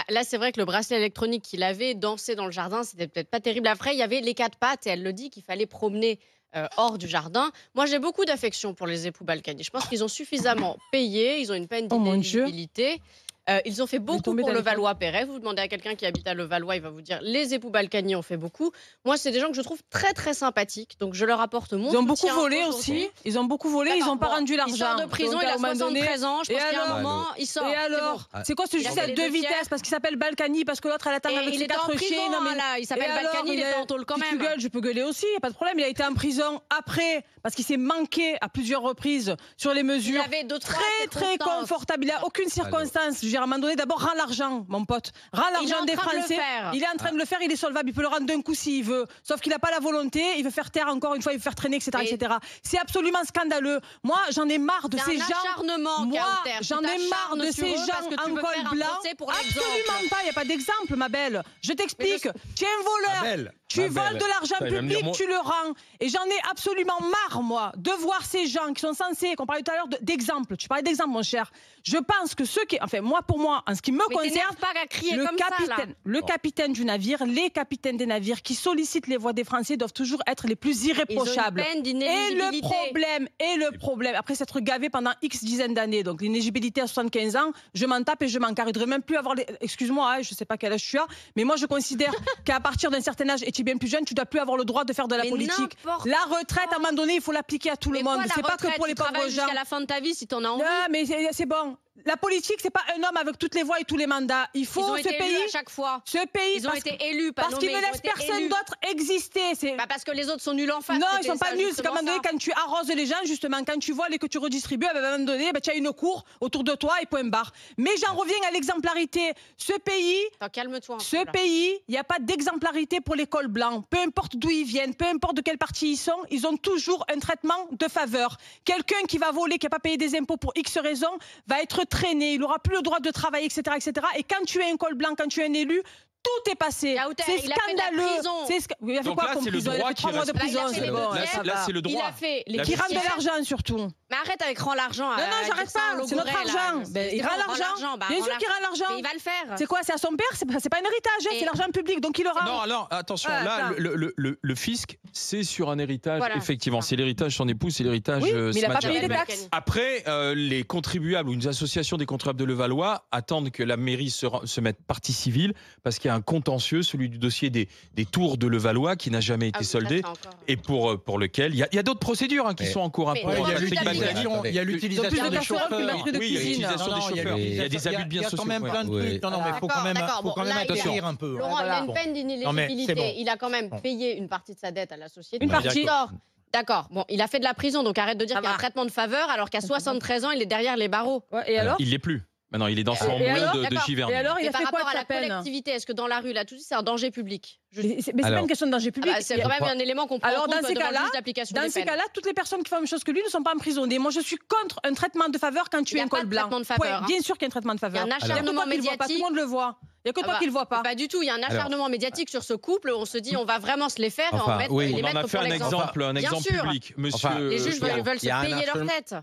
là, c'est vrai que le bracelet électronique qu'il avait, danser dans le jardin, c'était peut-être pas terrible. Après, il y avait les 4 pattes et elle le dit qu'il fallait promener hors du jardin. Moi, j'ai beaucoup d'affection pour les époux Balkany. Je pense qu'ils ont suffisamment payé, ils ont une peine Oh mon Dieu. d'inéligibilité. Ils ont fait beaucoup tomber pour dans le les pommes. Valois-Perret. Vous demandez à quelqu'un qui habite à Levallois, il va vous dire les époux Balkany ont fait beaucoup. Moi, c'est des gens que je trouve très très sympathiques. Donc, je leur apporte mon Ils ont beaucoup soutien volé aujourd'hui. aussi. Ils ont beaucoup volé, ils D'accord, n'ont pas bon, rendu l'argent. Il sort de prison, Donc, il à a un moment donné- 73 ans. Je Et pense qu'à un alors moment, il sort. Et c'est alors bon. C'est quoi ce Il a juste à fait les 2 deux vitesses fiers. parce qu'il s'appelle Balkany, parce que l'autre elle attend Et avec il ses était en 4 prison, chiens. Non, mais... là. Il s'appelle Et alors, Balkany, il était en tôle quand si même. tu gueules, je peux gueuler aussi, il n'y a pas de problème. Il a été en prison après, parce qu'il s'est manqué à plusieurs reprises sur les Il mesures. avait deux, trois Très circonstances. confortable. Il n'a aucune circonstance. Je veux dire, à un moment donné, d'abord, rends l'argent, mon pote. Rends Il est l'argent en des train de le Français. faire. Il est en train de le faire, il est solvable. Il peut le rendre d'un coup s'il veut. Sauf qu'il n'a pas la volonté. Il veut faire taire encore une fois, il veut faire traîner, etc. Et- etc. C'est absolument scandaleux. Moi, j'en ai marre de C'est ces un gens. acharnement, Moi, Carter. Tu j'en ai marre t'acharnes de sur ces eux gens parce que tu en veux col faire un blanc. procès pour l'exemple. Absolument pas. Il n'y a pas d'exemple, ma belle. Je t'explique. Tu es un voleur. Belle. Tu Ma voles belle. de l'argent Ça, il va me dire, public, moi- tu le rends. Et j'en ai absolument marre, moi, de voir ces gens qui sont censés, qu'on parlait tout à l'heure d'exemple. Tu parlais d'exemple, mon cher. Je pense que ceux qui. Enfin, moi, pour moi, en ce qui me Mais concerne. t'énerve pas à crier Le comme ça, là. capitaine, le capitaine du navire, les capitaines des navires qui sollicitent les voix des Français doivent toujours être les plus irréprochables. Ils ont une peine Et d'inéligibilité. le problème, après s'être gavé pendant X dizaines d'années, donc l'inéligibilité à 75 ans, je m'en tape et je m'en carre. Il devrait même plus avoir excuse-moi, je sais pas quel âge tu as, mais moi je considère qu'à partir d'un certain âge, et tu es bien plus jeune, tu dois plus avoir le droit de faire de la Mais politique. n'importe La retraite, à un moment donné, il faut l'appliquer à tout le Mais monde. quoi, la C'est pas que retraite, pour les tu pauvres travailles gens. jusqu'à la fin de ta vie si t'en as envie. Non, mais c'est bon. La politique, c'est pas un homme avec toutes les voix et tous les mandats. Il Ils faut ont ce été pays. élus à chaque fois. Ce pays, Ils ont été élus, pas parce qu'ils nommés, ne ils ont laissent été personne élus. d'autre exister. C'est Bah parce que les autres sont nuls en face. non, ils c'était sont pas ça, nuls. C'est qu'à un moment donné, justement quand tu arroses les gens, justement, quand tu voles et que tu redistribues, à un moment donné, tu as une cour autour de toi et point barre. Mais j'en reviens à l'exemplarité. Ce pays, ça. Attends, calme-toi un peu, ce là. pays, il n'y a pas d'exemplarité pour les cols blancs. Peu importe d'où ils viennent, peu importe de quel parti ils sont, ils ont toujours un traitement de faveur. Quelqu'un qui va voler, qui n'a pas payé des impôts pour X raisons, va être traîné. Il n'aura plus le droit de travailler, etc., etc. Et quand tu es un col blanc, quand tu es un élu, tout est passé. Yaoundé, C'est il a fait de la scandaleux. prison. Il a fait Donc quoi là, comme c'est le prison? Il a droit fait qui 3 mois de reste. prison, Là, il a fait c'est les bon. deux Là, tiers. c'est le Il droit. a fait les La Qui deux rend de tiers. l'argent surtout. Mais arrête avec rend l'argent. Non, j'arrête pas. C'est notre argent. Il rend l'argent. Bien sûr qu'il rend l'argent. Mais il va le faire. C'est quoi? C'est à son père? C'est pas un héritage, Et- c'est l'argent public, donc il le rend. Non, alors attention, Ah, là, attends. le fisc, c'est sur un héritage, Voilà. effectivement. C'est l'héritage son épouse, c'est l'héritage Oui, mais il n'a pas Smadja. payé des Balkany. taxes. Après, les contribuables ou une association des contribuables de Levallois attendent que la mairie se mette partie civile parce qu'il y a un contentieux, celui du dossier des tours de Levallois qui n'a jamais été Ah oui, soldé ça, c'est encore- et pour lequel il y a d'autres procédures qui Mais- sont en cours. Hein, Mais pour il y a Patrick l'utilisation- Bagdadi. Il y a l'utilisation Plus de des casseroles que chauffeurs. batterie de Oui, il y a cuisine. l'utilisation des chauffeurs. Il y a des abus de biens Il y a quand sociaux. même plein de Ouais. trucs. Non, mais il faut D'accord, quand même bon, là, il atterrir un peu. Laurent, il a une Bon. peine Non, mais d'inéligibilité. c'est bon. Il a quand même Bon. payé une partie de sa dette à la société. Une partie. Il sort. D'accord. Bon, il a fait de la prison, donc arrête de dire Ça qu'il y a un va. traitement de faveur alors qu'à 73 ans, il est derrière les barreaux. Ouais, et alors? Il l'est plus. Maintenant, il est dans son Et moulin alors de D'accord. Giverny. Et alors, il Et a par fait quoi rapport de à sa la peine? collectivité, est-ce que dans la rue, là, tout ça, c'est un danger public? Mais c'est pas Alors- une question de danger Ah public. bah, c'est quand même un élément qu'on prend Alors, en compte dans ces devant le cas-là, juge d'application Dans des ces peines. cas-là, toutes les personnes qui font la même chose que lui ne sont pas emprisonnées. Moi, je suis contre un traitement de faveur quand tu Il y es a un pas col de blanc. traitement de faveur, Ouais, hein. bien sûr qu'il y a un traitement de faveur. Il y a un Il y a que toi acharnement qui le vois pas, médiatique. tout le monde le voit. Il y a que Ah toi bah, qui le vois pas. Pas du tout, il y a un acharnement médiatique sur ce couple. On se dit, on va vraiment se les faire et Enfin, les On en mettre a fait pour un l'exemple. exemple Bien sûr. public. Monsieur Enfin, Les juges il y a- veulent se il y a un payer leur acharnement- tête.